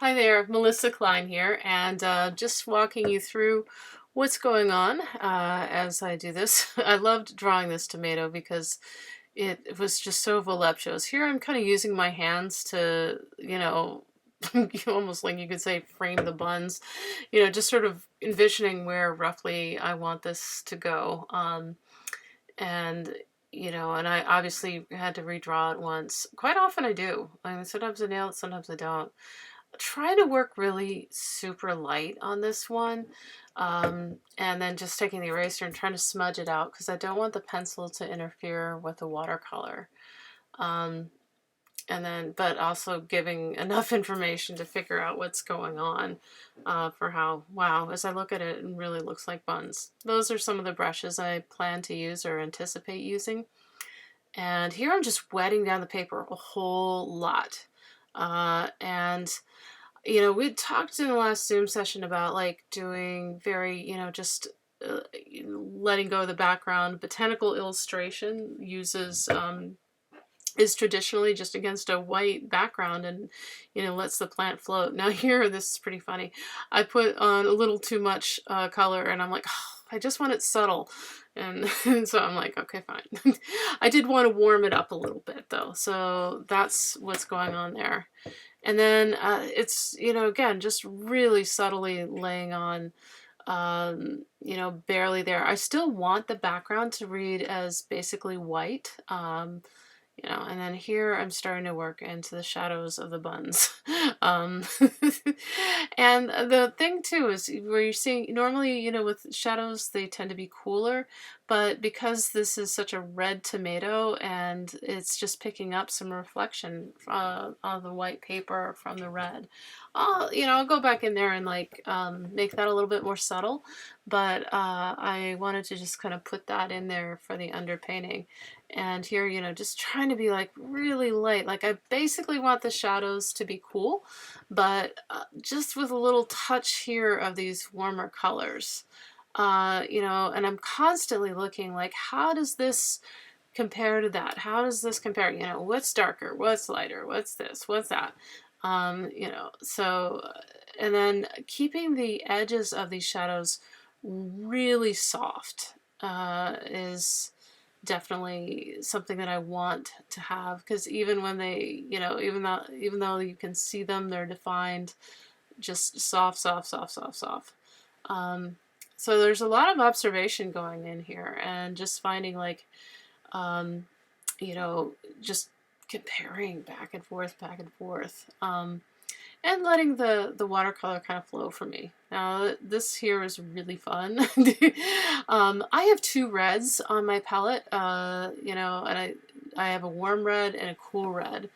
Hi there, Melissa Klein here, and just walking you through what's going on as I do this. I loved drawing this tomato because it was just so voluptuous. Here I'm kind of using my hands to, almost like you could say frame the buns, just sort of envisioning where roughly I want this to go. And and I obviously had to redraw it once. Quite often I do. I mean, sometimes I nail it, sometimes I don't. Try to work really super light on this one, and then just taking the eraser and trying to smudge it out because I don't want the pencil to interfere with the watercolor. Um, and then, but also giving enough information to figure out what's going on for how, wow, as I look at it, it really looks like buns. Those are some of the brushes I plan to use or anticipate using. And here I'm just wetting down the paper a whole lot. And we talked in the last Zoom session about like doing very, just letting go of the background. Botanical illustration is traditionally just against a white background and, lets the plant float. Now here, this is pretty funny. I put on a little too much color and I'm like, oh, I just want it subtle. And so I'm like, okay, fine. I did want to warm it up a little bit though. So that's what's going on there. And then it's, again, just really subtly laying on, barely there. I still want the background to read as basically white. And then here I'm starting to work into the shadows of the buns. um, and the thing too is where you're seeing, normally, with shadows, they tend to be cooler, but because this is such a red tomato and it's just picking up some reflection of the white paper from the red, I'll go back in there and like make that a little bit more subtle, but I wanted to just kind of put that in there for the underpainting. And here, just trying to be like really light. Like I basically want the shadows to be cool, but just with a little touch here of these warmer colors. And I'm constantly looking like, how does this compare to that? How does this compare? What's darker? What's lighter? What's this? What's that? So, and then keeping the edges of these shadows really soft is definitely something that I want to have, because even when they, even though you can see them, they're defined, just soft, soft, soft, soft, soft. So there's a lot of observation going in here and just finding like, um, just comparing back and forth. And letting the watercolor kind of flow for me. Now this here is really fun. I have two reds on my palette, and I have a warm red and a cool red.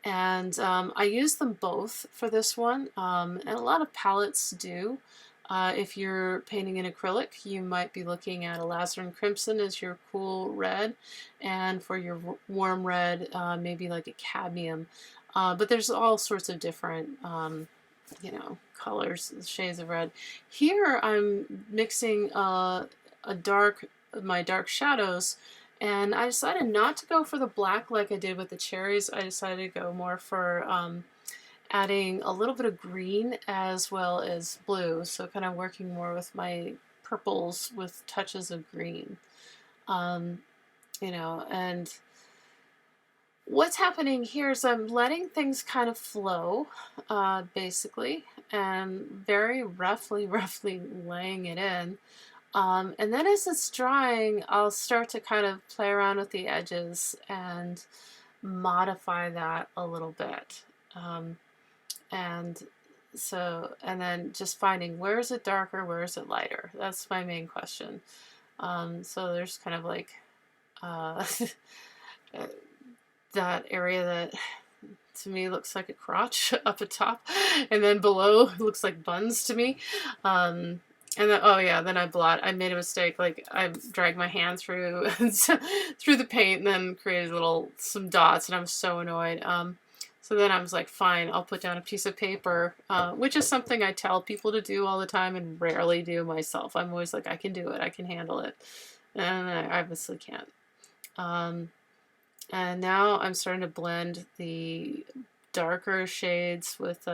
And I use them both for this one, and a lot of palettes do. If you're painting in acrylic, you might be looking at alizarin crimson as your cool red, and for your warm red, maybe like a cadmium. But there's all sorts of different, colors, shades of red. Here I'm mixing my dark shadows, and I decided not to go for the black like I did with the cherries. I decided to go more for adding a little bit of green as well as blue, so kind of working more with my purples with touches of green. And what's happening here is I'm letting things kind of flow, basically, and very roughly laying it in. And then as it's drying, I'll start to kind of play around with the edges and modify that a little bit. And then just finding, where is it darker, where is it lighter? That's my main question. So there's kind of like that area that to me looks like a crotch up at top, and then below looks like buns to me. And then, oh yeah, then I made a mistake. Like I dragged my hand through through the paint and then created some dots, and I'm so annoyed. So then I was like, fine, I'll put down a piece of paper, which is something I tell people to do all the time and rarely do myself. I'm always like, I can do it, I can handle it, and I obviously can't. And now I'm starting to blend the darker shades with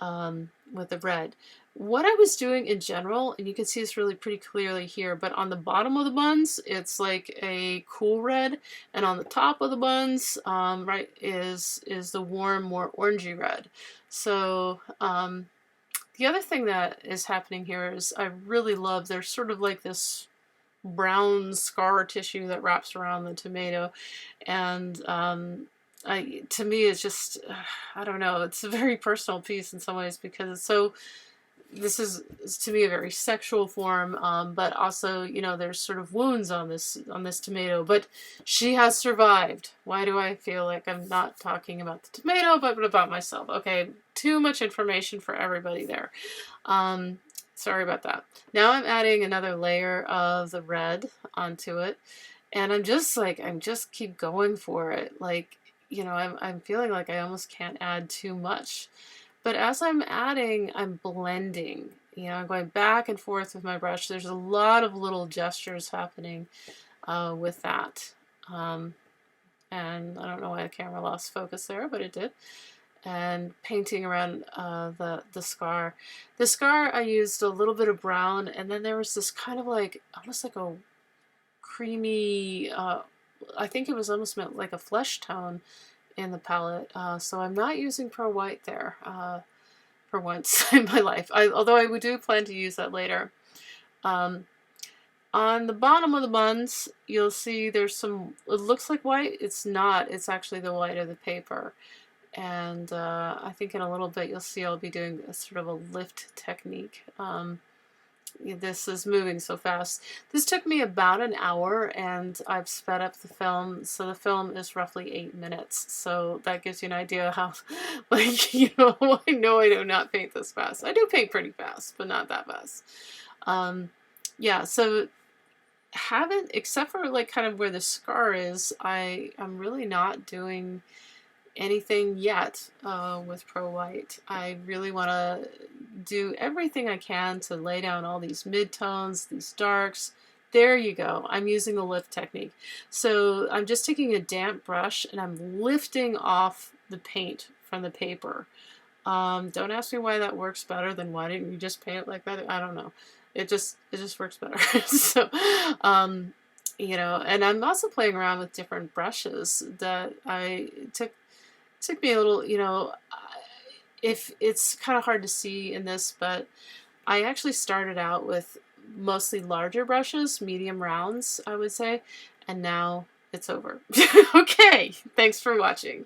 with the red. What I was doing in general, and you can see this really pretty clearly here, but on the bottom of the buns, it's like a cool red, and on the top of the buns, right, is the warm, more orangey red. So the other thing that is happening here is I really love, there's sort of like this brown scar tissue that wraps around the tomato, and to me it's just I don't know, it's a very personal piece in some ways because it's so, this is to me a very sexual form, but also, you know, there's sort of wounds on this tomato, but she has survived. Why do I feel like I'm not talking about the tomato but about myself? Okay, too much information for everybody there. Sorry about that. Now I'm adding another layer of the red onto it, and I'm just like, I'm just keep going for it. Like, you know, I'm feeling like I almost can't add too much. But as I'm adding, I'm blending. You know, I'm going back and forth with my brush. There's a lot of little gestures happening with that. And I don't know why the camera lost focus there, but it did. And painting around the scar. The scar, I used a little bit of brown, and then there was this kind of like, almost like a creamy, I think it was almost meant like a flesh tone in the palette. So I'm not using Pro White there for once in my life. Although I do plan to use that later. On the bottom of the buns, you'll see there's some, it looks like white. It's not. It's actually the white of the paper. And I think in a little bit you'll see I'll be doing a sort of a lift technique. This is moving so fast. This took me about an hour, and I've sped up the film, so the film is roughly 8 minutes. So that gives you an idea how, like, you know I do not paint this fast. I do paint pretty fast, but not that fast. Yeah, so haven't, except for like kind of where the scar is, I'm really not doing anything yet with Pro White. I really want to do everything I can to lay down all these midtones, these darks. There you go. I'm using the lift technique. So I'm just taking a damp brush and I'm lifting off the paint from the paper. Don't ask me why that works better than why didn't you just paint it like that? I don't know. It just works better. So, you know, and I'm also playing around with different brushes that I took me a little, you know, if it's kind of hard to see in this, but I actually started out with mostly larger brushes, medium rounds, I would say, and now it's over. Okay, thanks for watching.